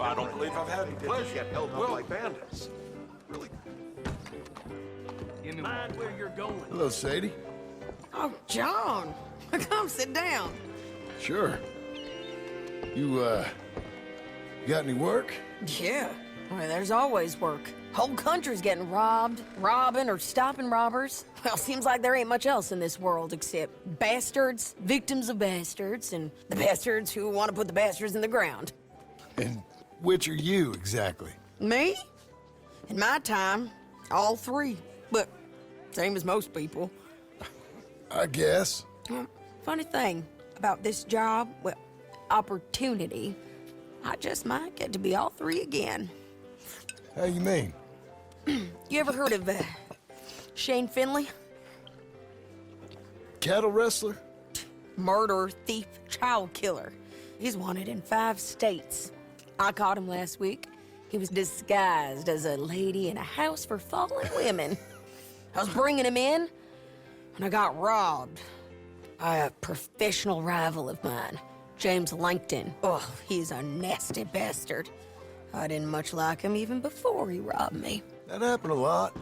I don't believe I've had the They pleasure. just get held up like bandits. Really? Give me mind where you're going. Hello, Sadie. Oh, John. Come sit down. Sure. You got any work? Yeah. Well, there's always work. Whole country's getting robbed, robbing, or stopping robbers. Well, seems like there ain't much else in this world except bastards, victims of bastards, and the bastards who want to put the bastards in the ground. And which are you, exactly? Me? In my time, all three. But same as most people. I guess. Funny thing about this job, well, opportunity, I just might get to be all three again. How you mean? You ever heard of Shane Finley? Cattle wrestler? Murderer, thief, child killer. He's wanted in 5 states. I caught him last week. He was disguised as a lady in a house for fallen women. I was bringing him in, and I got robbed by a professional rival of mine, James Langton. Oh, he's a nasty bastard. I didn't much like him even before he robbed me. That happened a lot.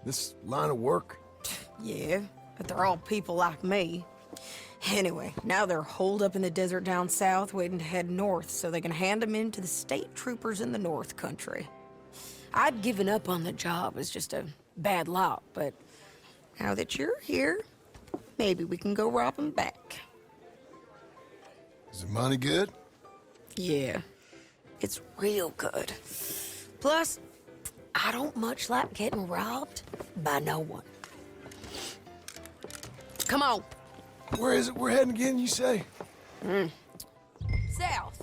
This line of work. Yeah, but they're all people like me. Anyway, now they're holed up in the desert down south, waiting to head north so they can hand them in to the state troopers in the north country. I'd given up on the job as just a bad lot, but now that you're here, maybe we can go rob them back. Is the money good? Yeah, it's real good. Plus, I don't much like getting robbed by no one. Come on. Where is it we're heading again, you say? South.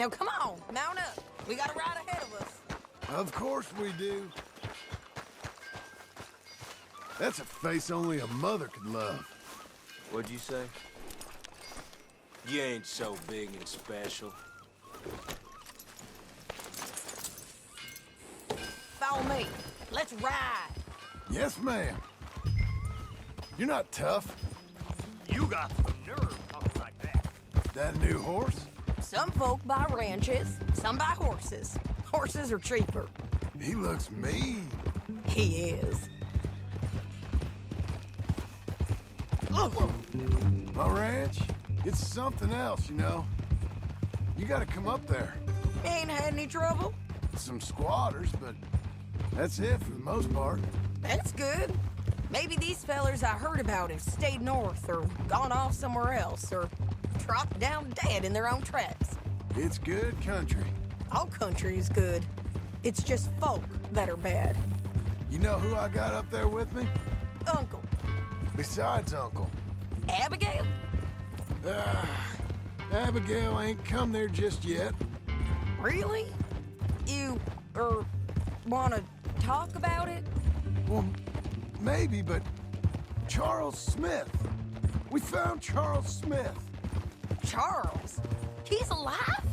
Now come on, mount up. We got a ride ahead of us. Of course we do. That's a face only a mother could love. What'd you say? You ain't so big and special. Follow me. Let's ride. Yes, ma'am. You're not tough. You got some nerve talking like that. That new horse? Some folk buy ranches, some buy horses. Horses are cheaper. He looks mean. He is. My ranch, it's something else, you know. You gotta come up there. Ain't had any trouble? Some squatters, but that's it for the most part. That's good. Maybe these fellers I heard about have stayed north or gone off somewhere else or dropped down dead in their own tracks. It's good country. All country is good. It's just folk that are bad. You know who I got up there with me? Uncle. Besides Uncle. Abigail? Abigail ain't come there just yet. Really? You, wanna talk about it? Well, maybe, but Charles Smith. We found Charles Smith. Charles? He's alive?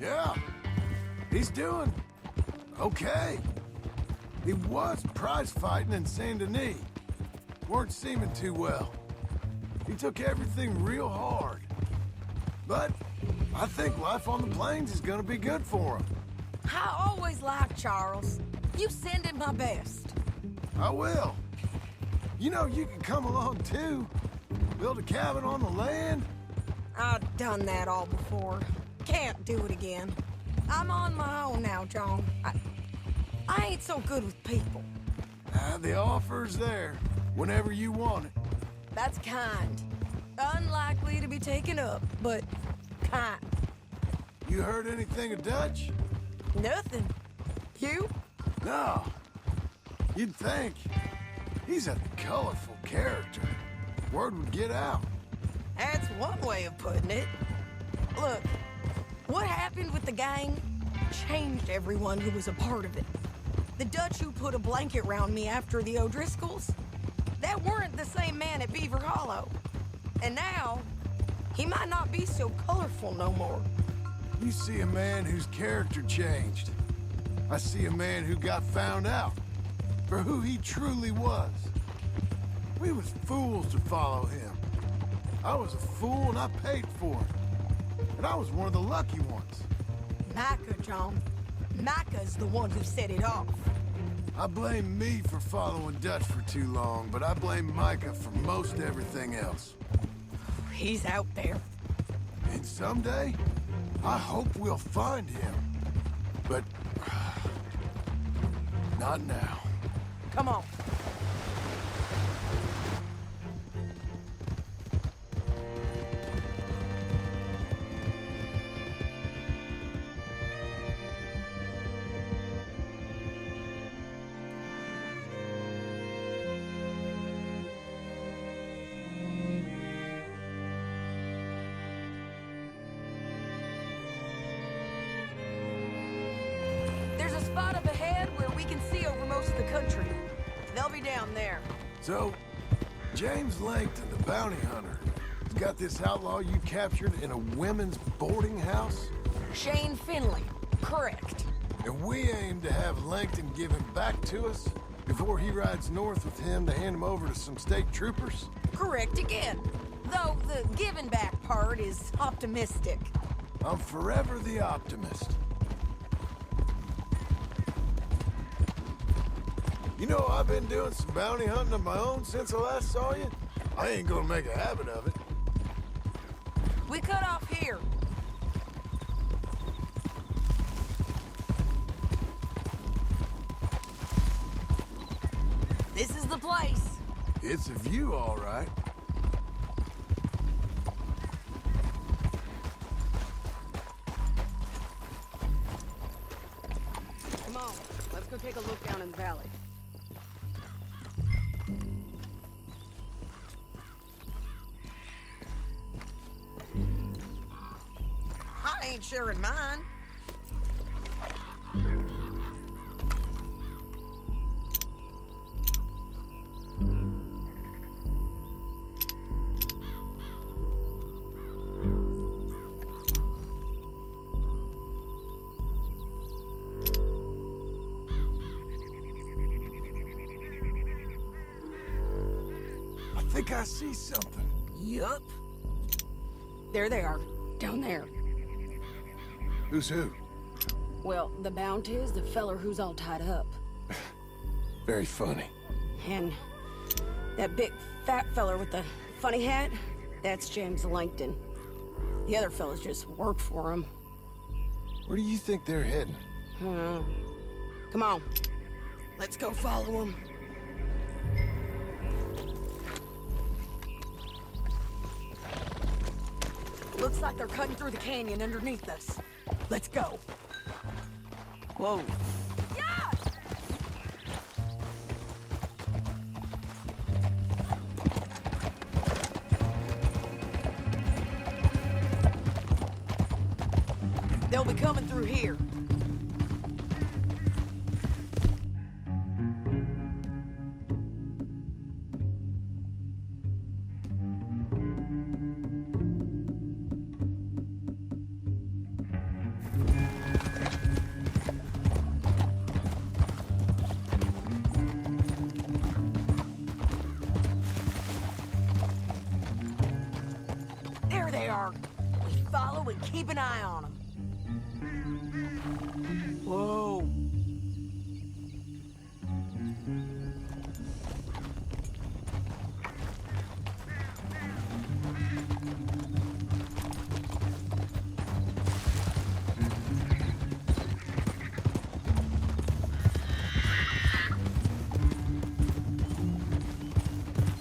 Yeah, he's doing okay. He was prize fighting in Saint Denis. Weren't seeming too well. He took everything real hard. But I think life on the plains is gonna be good for him. I always liked Charles. You send him my best. I will. You know, you can come along too. Build a cabin on the land. I've done that all before. Can't do it again. I'm on my own now, John. I ain't so good with people. The offer's there whenever you want it. That's kind. Unlikely to be taken up, but kind. You heard anything of Dutch? Nothing. You? No. You'd think. He's a colorful character. Word would get out. That's one way of putting it. Look, what happened with the gang changed everyone who was a part of it. The Dutch who put a blanket round me after the O'Driscolls, that weren't the same man at Beaver Hollow. And now, he might not be so colorful no more. You see a man whose character changed. I see a man who got found out for who he truly was. We was fools to follow him. I was a fool and I paid for it. And I was one of the lucky ones. Micah, John. Micah's the one who set it off. I blame me for following Dutch for too long, but I blame Micah for most everything else. He's out there. And someday, I hope we'll find him. But... not now. Come on. There's a spot up ahead where we can see over most of the country. They'll be down there. So, James Langton, the bounty hunter, has got this outlaw you captured in a women's boarding house? Shane Finley. Correct. And we aim to have Langton give him back to us before he rides north with him to hand him over to some state troopers? Correct again. Though the giving back part is optimistic. I'm forever the optimist. You know, I've been doing some bounty hunting of my own since I last saw you. I ain't gonna make a habit of it. We cut off here. This is the place. It's a view, all right. Come on, let's go take a look down in the valley. I ain't sharing mine. I think I see something. Yup. There they are, down there. Who's who? Well, the bounty is the feller who's all tied up. Very funny. And that big fat feller with the funny hat, that's James Langton. The other fellas just work for him. Where do you think they're heading? Come on, let's go follow him. Looks like they're cutting through the canyon underneath us. Let's go. Whoa. Yeah! They'll be coming through here. There they are. We follow and keep an eye on them. Whoa.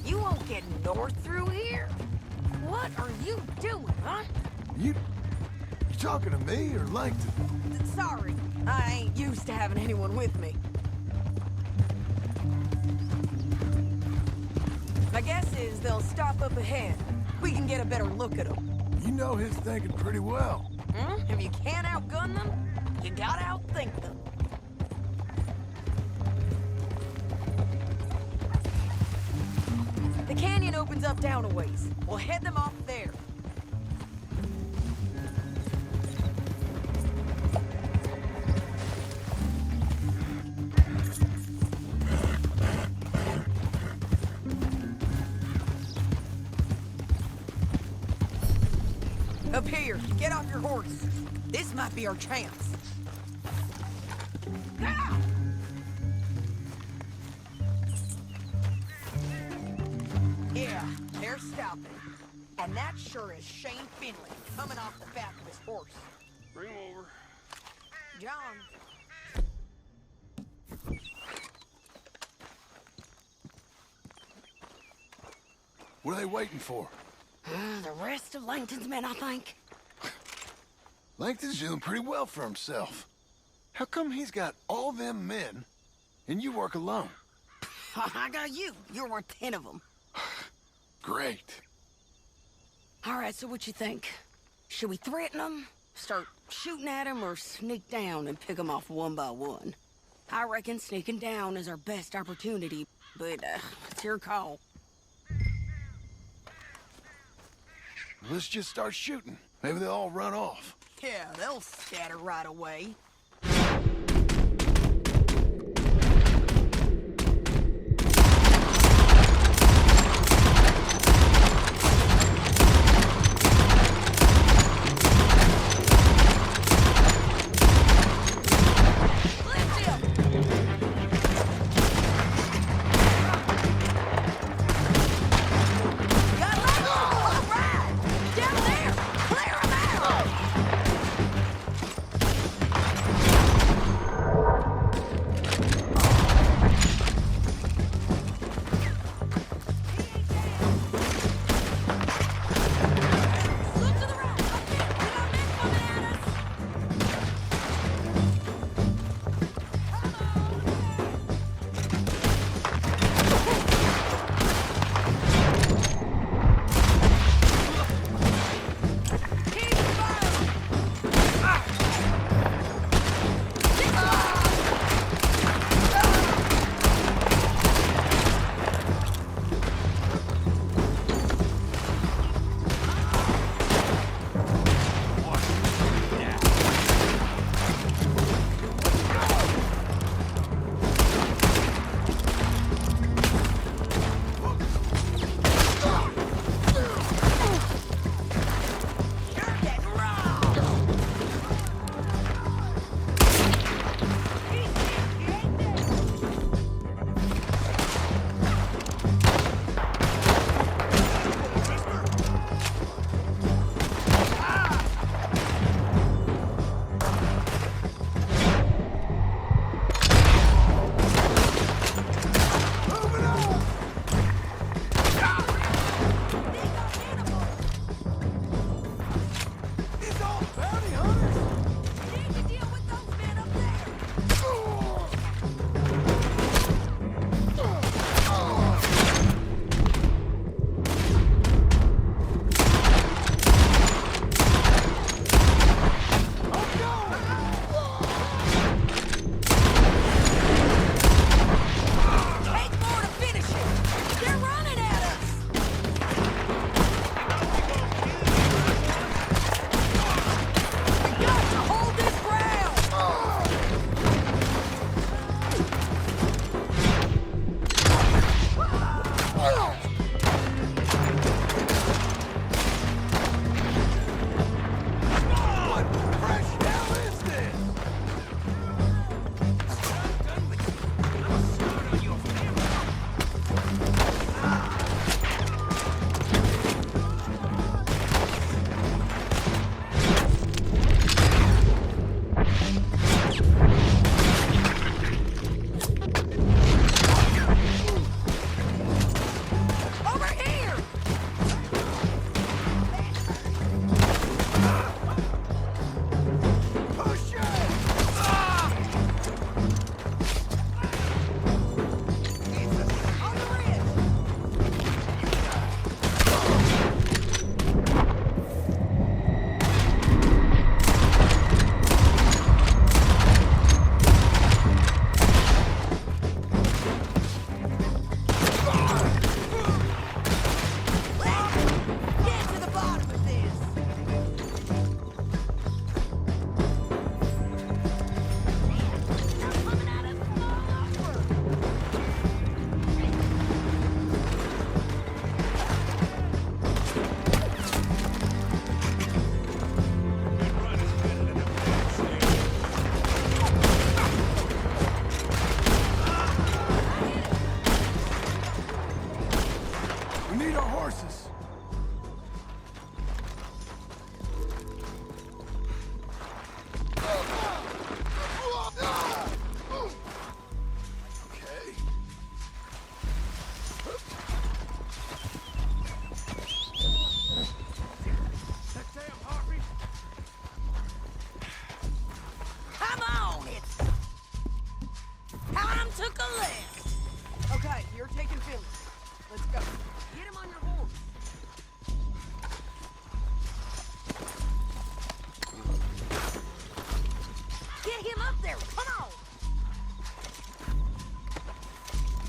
You won't get north through here? What are you doing, huh? You talking to me or Langton? Sorry, I ain't used to having anyone with me. My guess is they'll stop up ahead. We can get a better look at them. You know his thinking pretty well. If you can't outgun them, you gotta outthink them. The canyon opens up down a ways. We'll head them off there. Up here, get off your horse. This might be our chance. Yeah, they're stopping. And that sure is Shane Finley coming off the back of his horse. Bring him over. John. What are they waiting for? The rest of Langton's men, I think. Langton's doing pretty well for himself. How come he's got all them men, and you work alone? I got you. You're worth 10 of them. Great. All right, so what you think? Should we threaten them, start shooting at them, or sneak down and pick them off one by one? I reckon sneaking down is our best opportunity, but it's your call. Let's just start shooting. Maybe they'll all run off. Yeah, they'll scatter right away.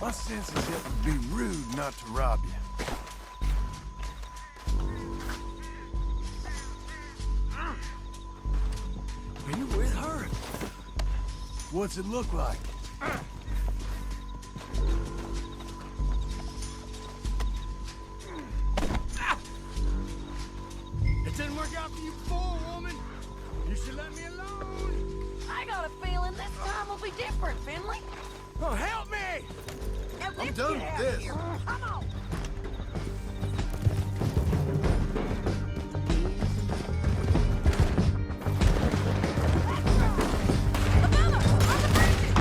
My sense is it would be rude not to rob you. Are you with her? What's it look like? It didn't work out for you before, woman. You should let me alone. I got a feeling this time will be different, Finley. Oh, help me! Now, I'm let's done get with out this. here. Come on. Above us! On the bridges!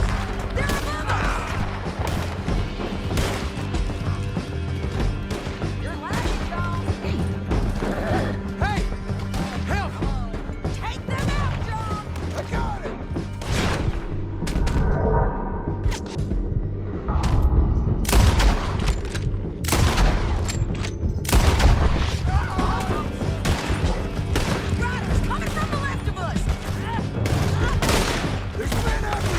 They're above us! You're lagging, John. Hey! Help! Take them out, John! I got it! Riders coming from the left of us! There's men after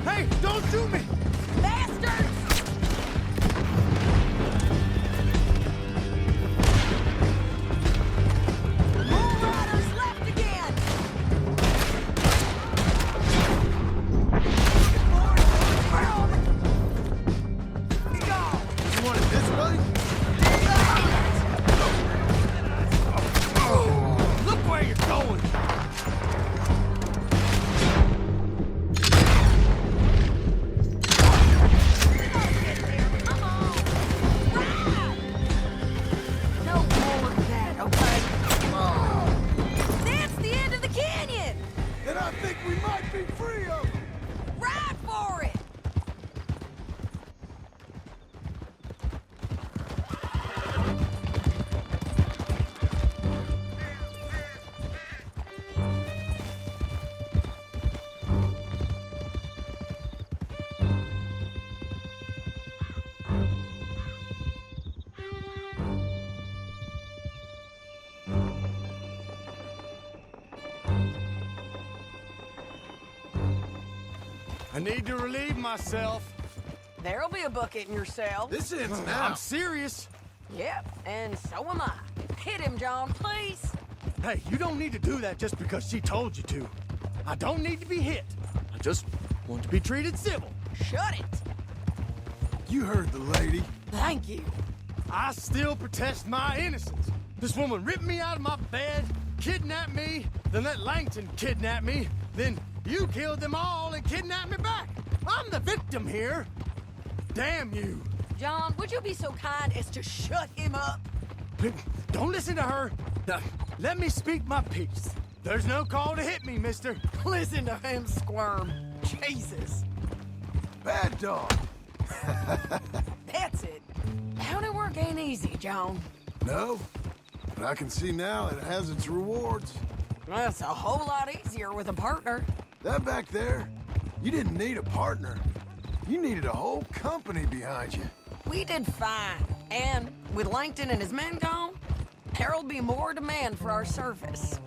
Hey, don't shoot me! Bastards! More riders left again! Let's go! You want it this way? Look where you're going! Come on! Ride! No more of that, okay? That's the end of the canyon! Then I think we might be free of them. Ride for it! I need to relieve myself. There'll be a bucket in your cell. This ends now. I'm serious. Yep, and so am I. Hit him, John, please. Hey, you don't need to do that just because she told you to. I don't need to be hit. I just want to be treated civil. Shut it. You heard the lady. Thank you. I still protest my innocence. This woman ripped me out of my bed, kidnapped me, then let Langton kidnap me, then you killed them all and kidnapped me back. I'm the victim here. Damn you. John, would you be so kind as to shut him up? Don't listen to her. Now, let me speak my piece. There's no call to hit me, mister. Listen to him squirm. Jesus. Bad dog. That's it. County work ain't easy, John. No, but I can see now it has its rewards. That's a whole lot easier with a partner. That back there, you didn't need a partner. You needed a whole company behind you. We did fine. And with Langton and his men gone, there'll be more demand for our service.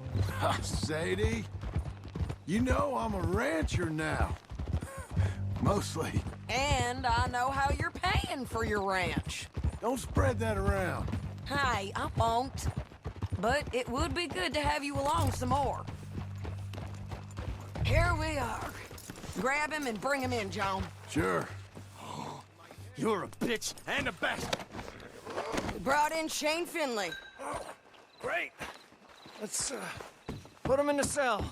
Sadie, you know I'm a rancher now. Mostly. And I know how you're paying for your ranch. Don't spread that around. Hey, I won't. But it would be good to have you along some more. Here we are. Grab him and bring him in, John. Sure. You're a bitch and a bastard. We brought in Shane Finley. Great. Let's put him in the cell.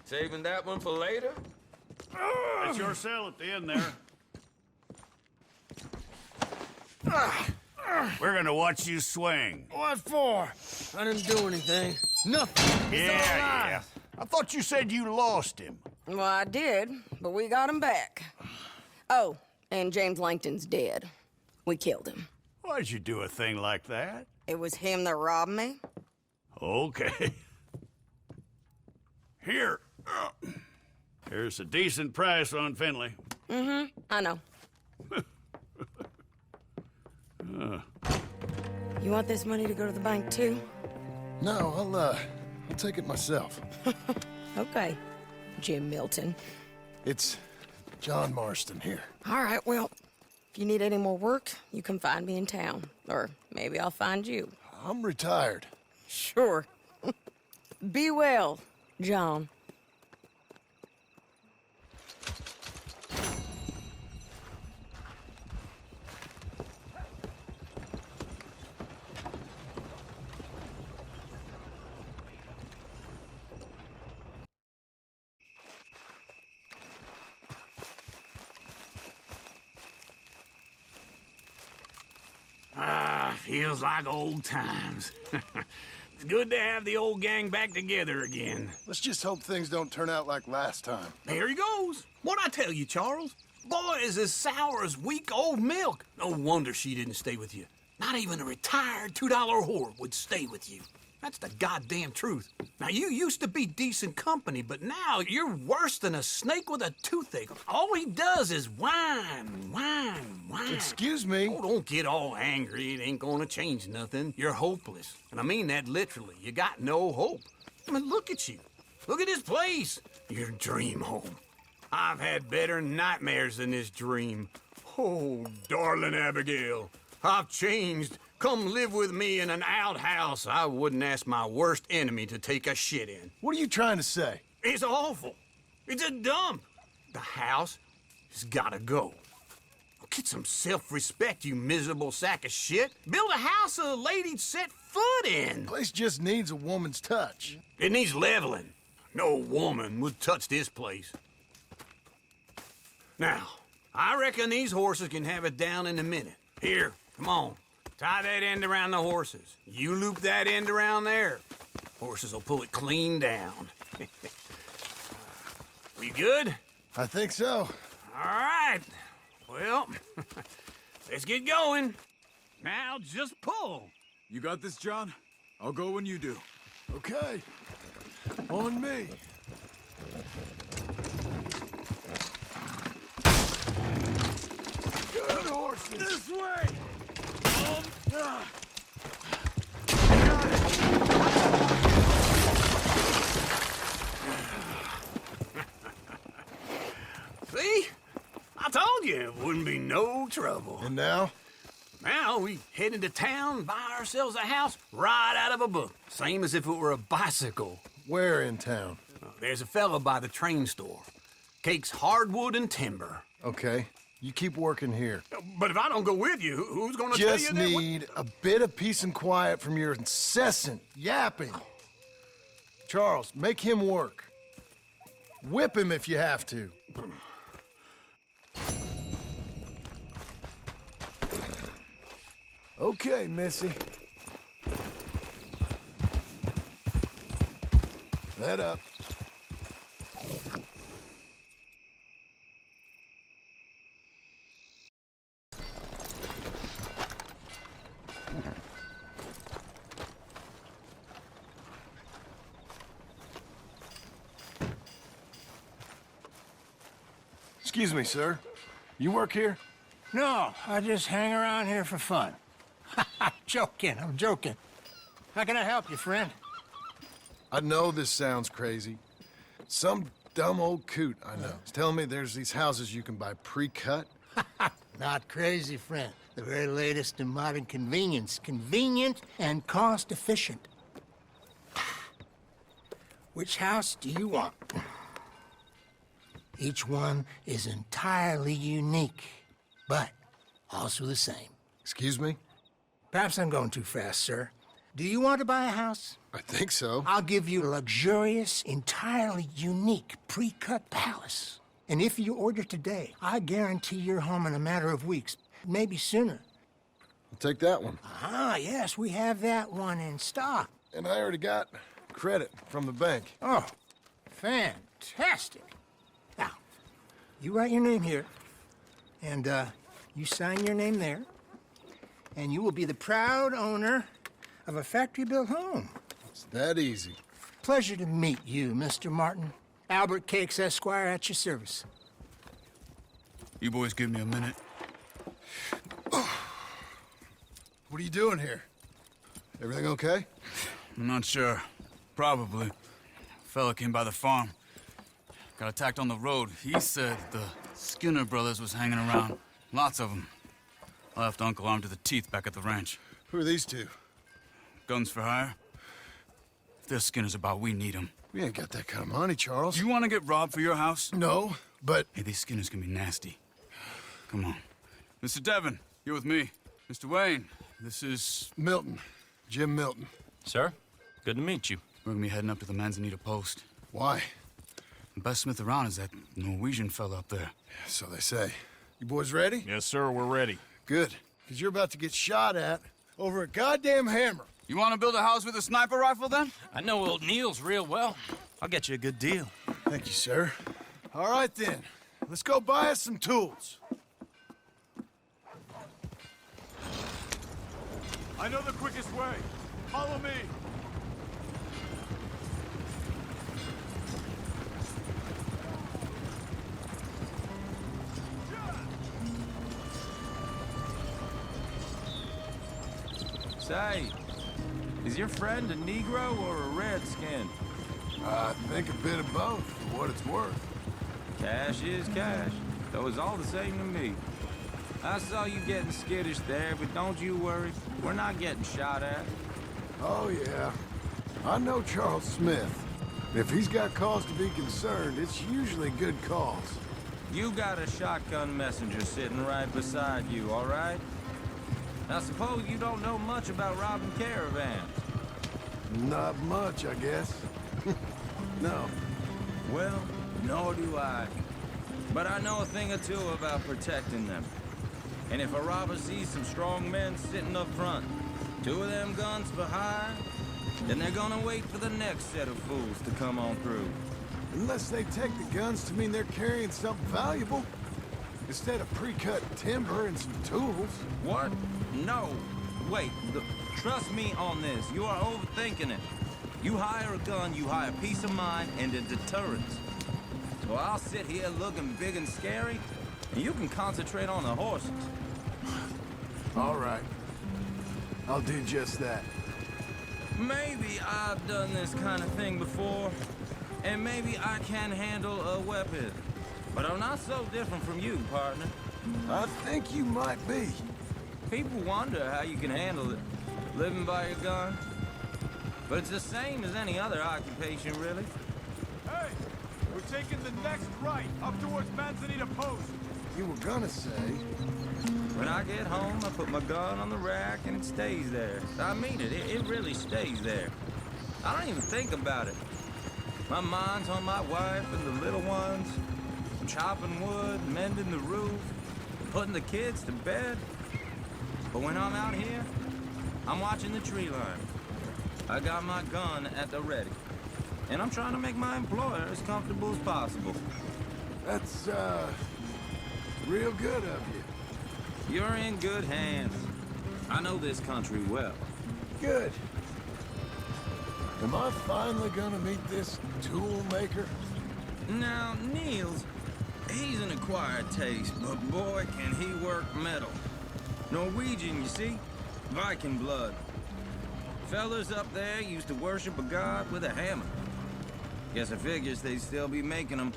Saving that one for later? It's your cell at the end there. We're gonna watch you swing. What for? I didn't do anything. Nothing. He's all alive. I thought you said you lost him. Well, I did, but we got him back. Oh, and James Langton's dead. We killed him. Why'd you do a thing like that? It was him that robbed me. Okay. Here. Here's a decent price on Finley. I know. You want this money to go to the bank, too? No, I'll take it myself. Okay, Jim Milton. It's John Marston here. All right, well, if you need any more work, you can find me in town. Or maybe I'll find you. I'm retired. Sure. Be well, John. Feels like old times. It's good to have the old gang back together again. Let's just hope things don't turn out like last time. There he goes. What'd I tell you, Charles? Boy is as sour as week-old milk. No wonder she didn't stay with you. Not even a retired $2 whore would stay with you. That's the goddamn truth. Now, you used to be decent company, but now you're worse than a snake with a toothache. All he does is whine, whine, whine. Excuse me? Oh, don't get all angry. It ain't gonna change nothing. You're hopeless. And I mean that literally. You got no hope. I mean, look at you. Look at this place. Your dream home. I've had better nightmares than this dream. Oh, darling Abigail, I've changed. Come live with me in an outhouse I wouldn't ask my worst enemy to take a shit in. What are you trying to say? It's awful. It's a dump. The house has gotta go. Get some self-respect, you miserable sack of shit. Build a house a lady'd set foot in. Place just needs a woman's touch. It needs leveling. No woman would touch this place. Now, I reckon these horses can have it down in a minute. Here, come on. Tie that end around the horses. You loop that end around there. Horses will pull it clean down. We good? I think so. All right. Well, let's get going. Now just pull. You got this, John? I'll go when you do. Okay. On me. Good horses. This way! See? I told you it wouldn't be no trouble. And now? Now we head into town, buy ourselves a house right out of a book. Same as if it were a bicycle. Where in town? There's a fella by the train store. Cakes hardwood and timber. Okay. You keep working here. But if I don't go with you, who's gonna tell you Just that? need a bit of peace and quiet from your incessant yapping. Charles, make him work. Whip him if you have to. Okay, Missy. Let up. Excuse me, sir. You work here? No, I just hang around here for fun. I'm joking. How can I help you, friend? I know this sounds crazy. Some dumb old coot I know is telling me there's these houses you can buy pre-cut. Not crazy, friend. The very latest in modern convenience. Convenient and cost-efficient. Which house do you want? Each one is entirely unique, but also the same. Excuse me? Perhaps I'm going too fast, sir. Do you want to buy a house? I think so. I'll give you a luxurious, entirely unique pre-cut palace. And if you order today, I guarantee you're home in a matter of weeks, maybe sooner. I'll take that one. Ah, yes, we have that one in stock. And I already got credit from the bank. Oh, fantastic. Now, you write your name here, and you sign your name there, and you will be the proud owner of a factory-built home. It's that easy. Pleasure to meet you, Mr. Martin. Albert Cakes, Esquire, at your service. You boys give me a minute. What are you doing here? Everything okay? I'm not sure. Probably. Fella came by the farm. Got attacked on the road. He said the Skinner brothers was hanging around. Lots of them. I left Uncle armed to the teeth back at the ranch. Who are these two? Guns for hire? If there's Skinner's about, we need them. We ain't got that kind of money, Charles. You want to get robbed for your house? No, but... Hey, these Skinners can be nasty. Come on. Mr. Devon, you're with me. Mr. Wayne, this is... Milton. Jim Milton. Sir, good to meet you. We're gonna be heading up to the Manzanita post. Why? The best smith around is that Norwegian fella up there. So they say. You boys ready? Yes, sir, we're ready. Good. Because you're about to get shot at over a goddamn hammer. You want to build a house with a sniper rifle, then? I know old Neil's real well. I'll get you a good deal. Thank you, sir. All right, then. Let's go buy us some tools. I know the quickest way. Follow me. Say, is your friend a Negro or a Redskin? I think a bit of both, for what it's worth. Cash is cash, though it's all the same to me. I saw you getting skittish there, but don't you worry. We're not getting shot at. Oh, yeah. I know Charles Smith. If he's got cause to be concerned, it's usually good cause. You got a shotgun messenger sitting right beside you, all right? I suppose you don't know much about robbing caravans. Not much, I guess. No. Well, nor do I. But I know a thing or two about protecting them. And if a robber sees some strong men sitting up front, 2 of them guns for hire, then they're gonna wait for the next set of fools to come on through. Unless they take the guns to mean they're carrying something valuable. Instead of pre-cut timber and some tools. What? No. Wait, trust me on this. You are overthinking it. You hire a gun, you hire peace of mind and a deterrence. So I'll sit here looking big and scary, and you can concentrate on the horses. All right. I'll do just that. Maybe I've done this kind of thing before, and maybe I can handle a weapon. But I'm not so different from you, partner. I think you might be. People wonder how you can handle it, living by your gun. But it's the same as any other occupation, really. Hey, we're taking the next right, up towards Manzanita Post. You were gonna say. When I get home, I put my gun on the rack and it stays there. I mean it, it really stays there. I don't even think about it. My mind's on my wife and the little ones. I'm chopping wood, mending the roof, putting the kids to bed. But when I'm out here, I'm watching the tree line. I got my gun at the ready. And I'm trying to make my employer as comfortable as possible. That's, real good of you. You're in good hands. I know this country well. Good. Am I finally gonna meet this tool maker? Now, Niels, he's an acquired taste, but boy, can he work metal. Norwegian, you see? Viking blood. Fellas up there used to worship a god with a hammer. Guess I figures they'd still be making them.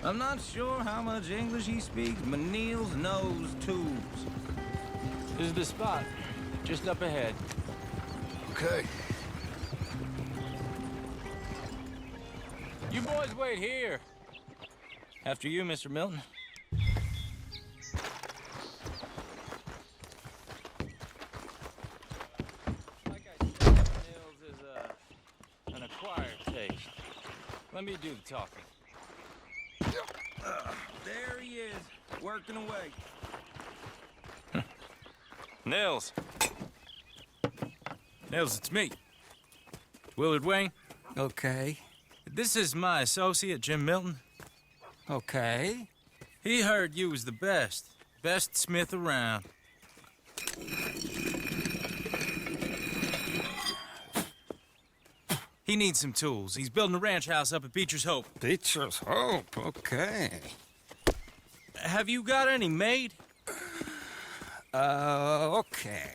I'm not sure how much English he speaks, but Niels knows tools. This is the spot, just up ahead. Okay. You boys wait here. After you, Mr. Milton. Like I said, Nils is an acquired taste. Let me do the talking. There he is, working away. Nils. Nils, it's me. Willard Wayne. Okay. This is my associate, Jim Milton. Okay. He heard you was the best smith around. He needs some tools. He's building a ranch house up at Beecher's Hope. Beecher's Hope, okay. Have you got any made? Okay.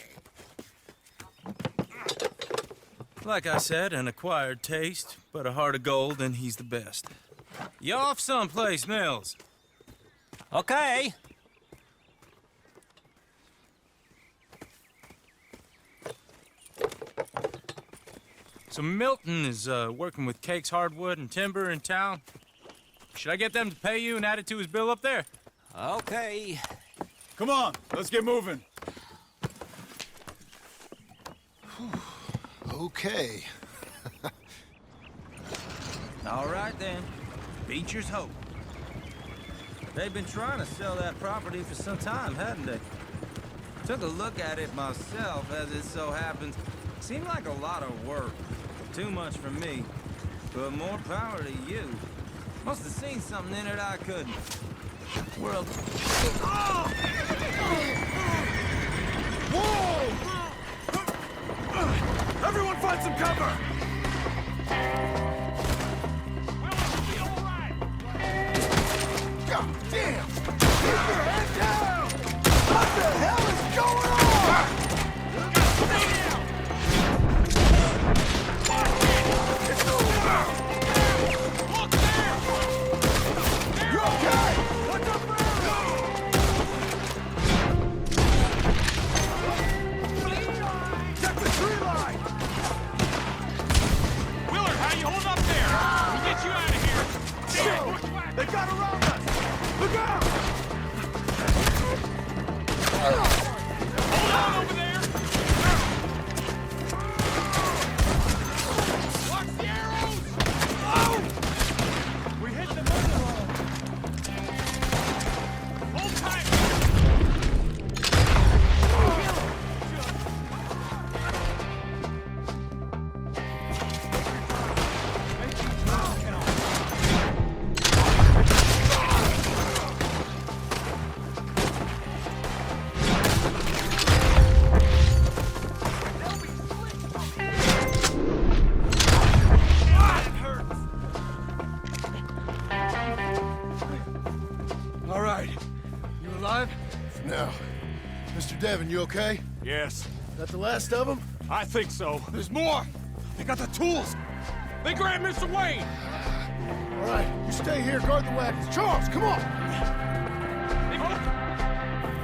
Like I said, an acquired taste, but a heart of gold, and he's the best. You off someplace, Mills? Okay. So Milton is working with Cake's Hardwood and Timber in town. Should I get them to pay you and add it to his bill up there? Okay. Come on, let's get moving. Okay. All right, then. Beecher's Hope. They've been trying to sell that property for some time, hadn't they? Took a look at it myself, as it so happens. Seemed like a lot of work. Too much for me. But more power to you. Must have seen something in it I couldn't. World... Oh! Whoa! Everyone find some cover! God damn! Keep your head down! What the hell is going on? Stay down! It's over! Look there! You okay? What's up there? Check the tree line! Willard, how you hold up there? We'll get you out of here. Shit! They got around us! Look out! Hold on over there. Watch the arrows. Oh! We hit the middle. Hold tight. All right. You alive? No. Mr. Devon, you okay? Yes, That the last of them? I think so. There's more! They got the tools! They grabbed Mr. Wayne. All right, you stay here, guard the wagons. Charles, come on!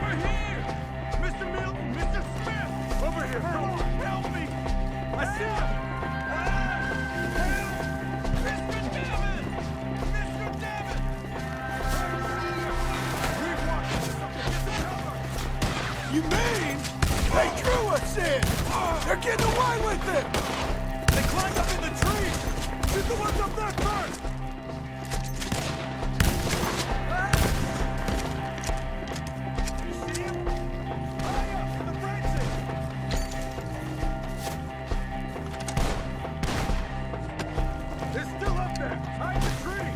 We're here. Mr. Milton, Mr. Smith. Over here. Come on, help me. I see him. Mr. Devon! Mr. Devon! You mean they drew us in? They're getting away with it! They climbed up in the trees! Shoot the ones up there first! You see him? High up in the branches! They're still up there! Hide the tree!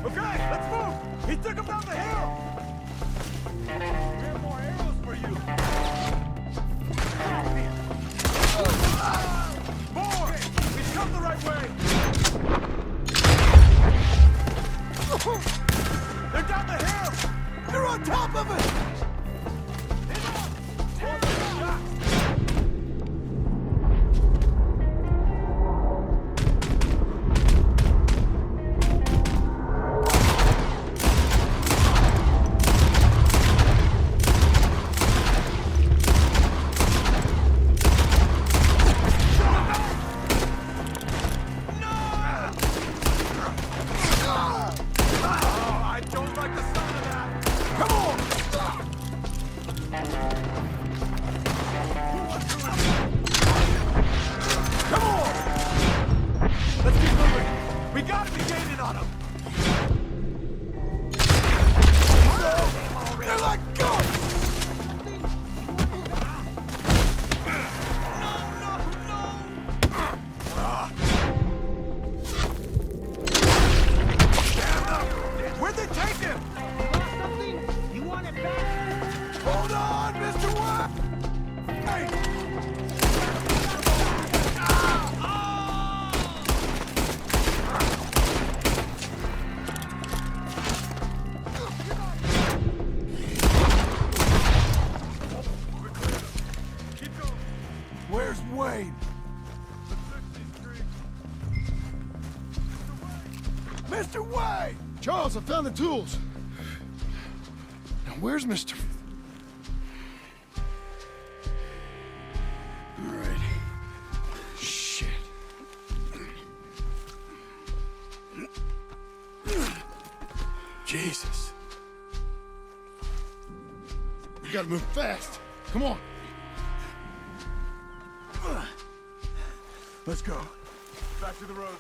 Okay, let's move! He took him down the hill! We have more arrows for you! More! We've come the right way! They're down the hill! They're on top of it! Hold the shot! I don't like the sound of that! Come on! Come on! Let's keep moving! We gotta be gaining on them! They're like ghosts! Where'd they take him? You want it back? Hold on, Mr. Watt! Hey! Mr. Wade! Charles, I found the tools. Now, where's Mr. All right. Shit. Jesus. We gotta move fast. Come on. Let's go. Back to the road.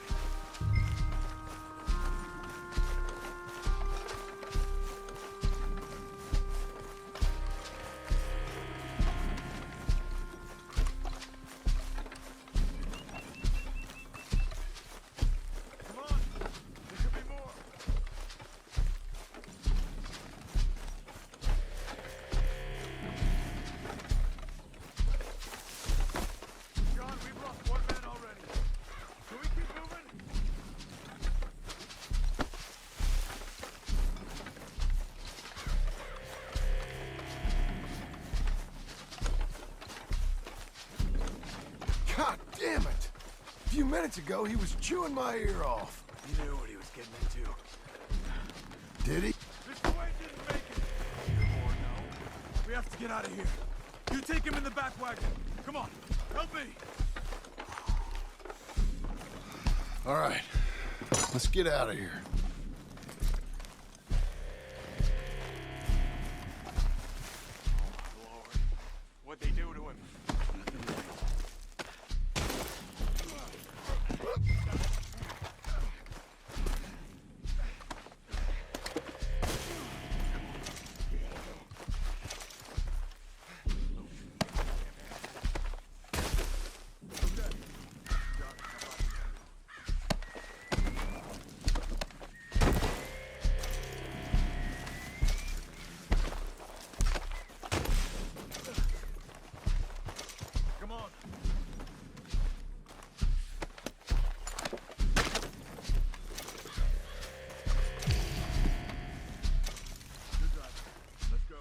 God damn it! A few minutes ago, he was chewing my ear off. He knew what he was getting into. Did he? Mr. Wayne didn't make it. Or no. We have to get out of here. You take him in the back wagon. Come on, help me. All right. Let's get out of here. Lord, what'd they do to him? Come on. Good drive. Let's go.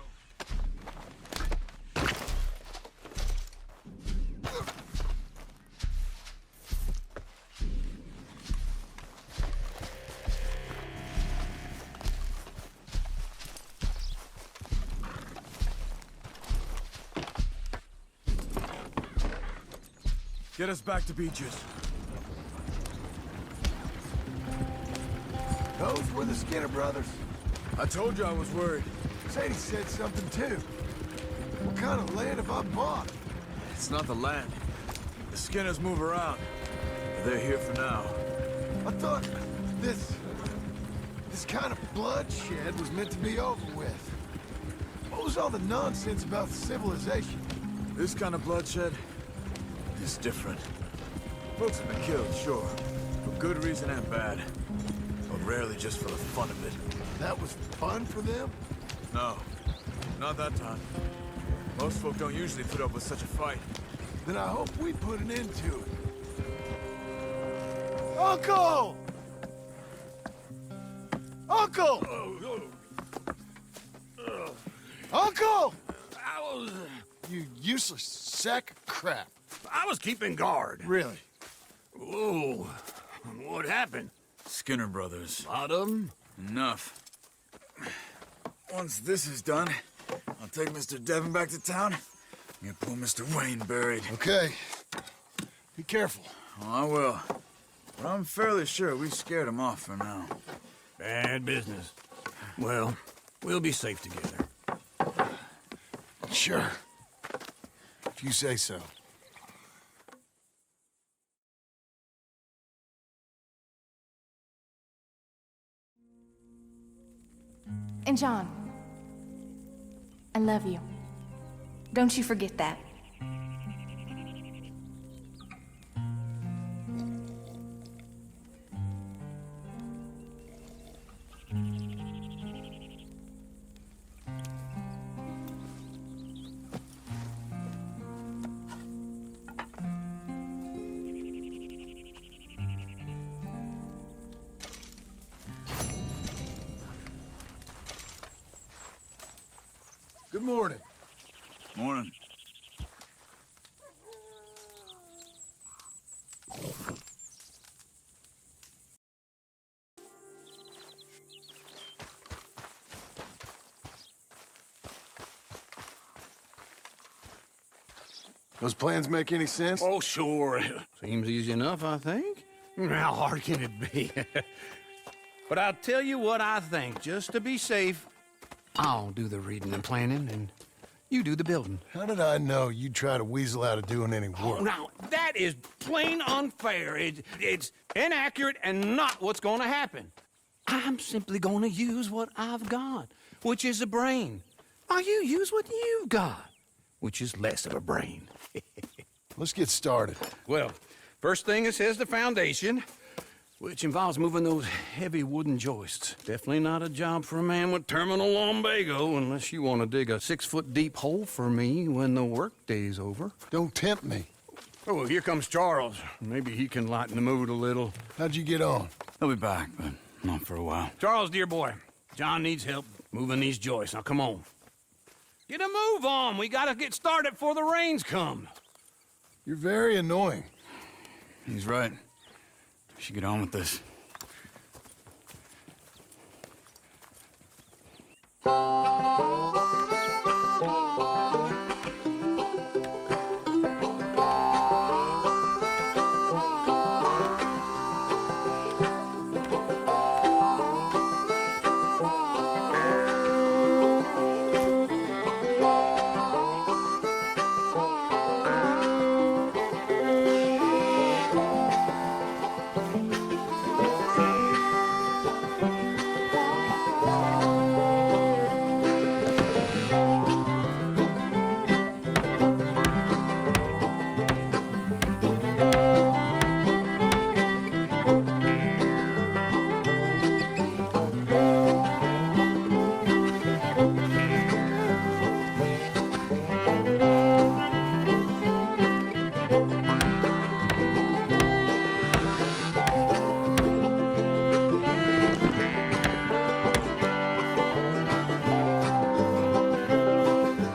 Get us back to Beaches. Those were the Skinner brothers. I told you I was worried. Sadie said something too. What kind of land have I bought? It's not the land. The Skinners move around. They're here for now. I thought this kind of bloodshed was meant to be over with. What was all the nonsense about civilization? This kind of bloodshed is different. Folks have been killed, sure. For good reason and bad. But rarely just for the fun of it. That was fun for them? No, not that time. Most folk don't usually put up with such a fight. Then I hope we put an end to it. Uncle! Uncle! Uncle! You useless sack of crap. I was keeping guard. Really? Whoa. What happened? Skinner brothers. Lot of them? Enough. Once this is done, I'll take Mr. Devon back to town. Get poor Mr. Wayne buried. Okay. Be careful. Oh, I will. But I'm fairly sure we scared him off for now. Bad business. Well, we'll be safe together. Sure. If you say so. And John, I love you. Don't you forget that. Good morning. Morning. Those plans make any sense? Oh, sure. Seems easy enough, I think. How hard can it be? But I'll tell you what I think. Just to be safe, I'll do the reading and planning, and you do the building. How did I know you'd try to weasel out of doing any Oh, work? now, that is plain unfair. It's inaccurate and not what's going to happen. I'm simply going to use what I've got, which is a brain. Now, you use what you've got, which is less of a brain. Let's get started. Well, first thing it says the foundation, which involves moving those heavy wooden joists. Definitely not a job for a man with terminal lumbago, unless you want to dig a 6-foot deep hole for me when the workday's over. Don't tempt me. Oh, here comes Charles. Maybe he can lighten the mood a little. How'd you get on? He'll be back, but not for a while. Charles, dear boy, John needs help moving these joists. Now, come on. Get a move on. We gotta get started before the rains come. You're very annoying. He's right. We should get on with this.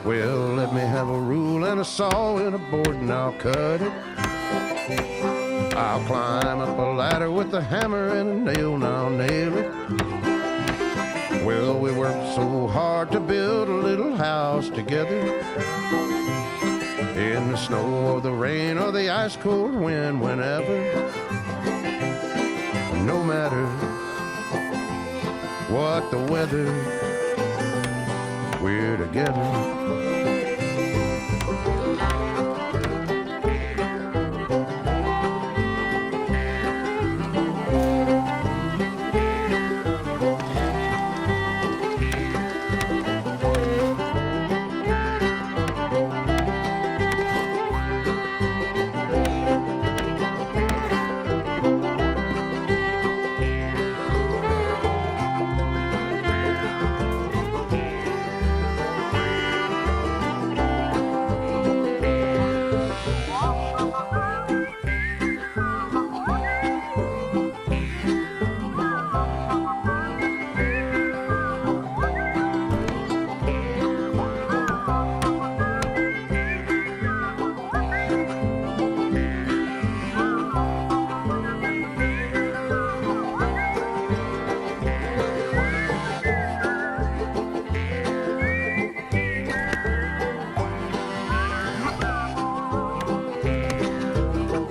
Well, let me have a rule and a saw and a board and I'll cut it. I'll climb up a ladder with a hammer and a nail and I'll nail it. Well, we worked so hard to build a little house together. In the snow or the rain or the ice cold wind, whenever. No matter what the weather, we're together.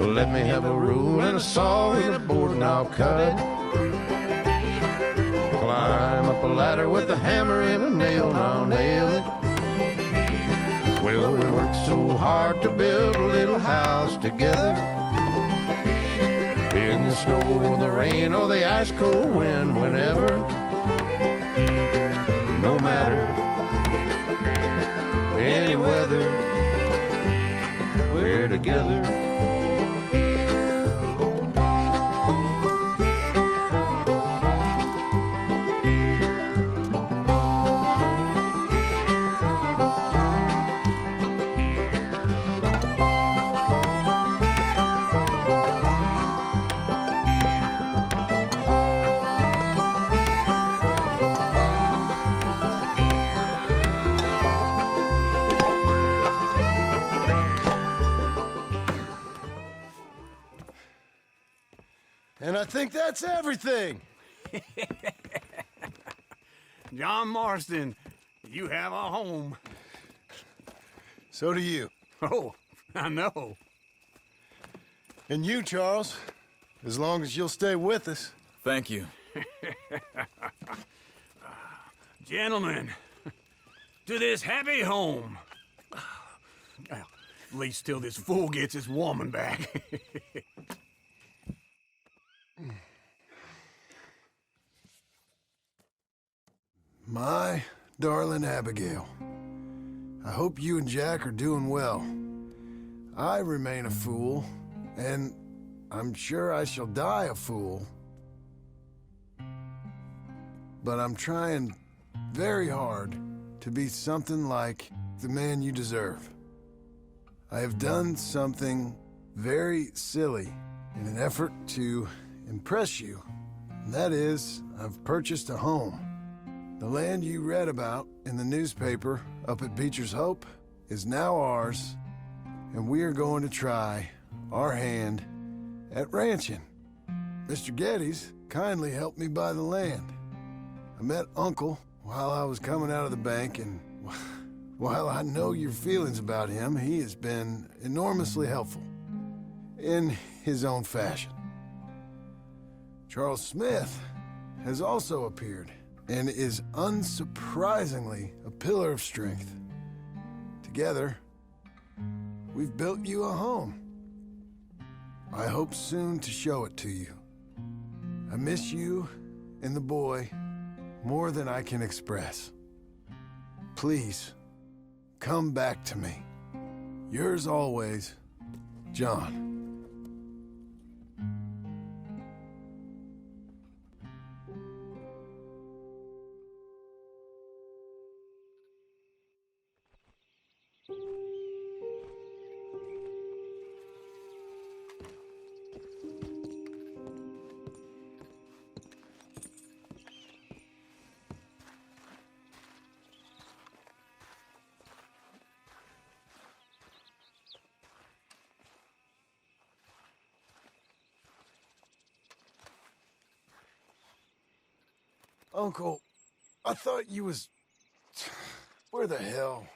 Let me have a rule and a saw and a board and I'll cut it. Climb up a ladder with a hammer and a nail and I'll nail it. Well, we worked so hard to build a little house together. In the snow or the rain or the ice cold wind, whenever. No matter any weather, we're together. And I think that's everything. John Marston, you have a home. So do you. Oh, I know. And you, Charles, as long as you'll stay with us. Thank you. Gentlemen, to this happy home. Well, at least till this fool gets his woman back. My darling Abigail, I hope you and Jack are doing well. I remain a fool, and I'm sure I shall die a fool. But I'm trying very hard to be something like the man you deserve. I have done something very silly in an effort to impress you, and that is, I've purchased a home. The land you read about in the newspaper up at Beecher's Hope is now ours, and we are going to try our hand at ranching. Mr. Geddes kindly helped me buy the land. I met Uncle while I was coming out of the bank, and while I know your feelings about him, he has been enormously helpful in his own fashion. Charles Smith has also appeared and is unsurprisingly a pillar of strength. Together, we've built you a home. I hope soon to show it to you. I miss you and the boy more than I can express. Please, come back to me. Yours always, John. Uncle, I thought you was... Where the hell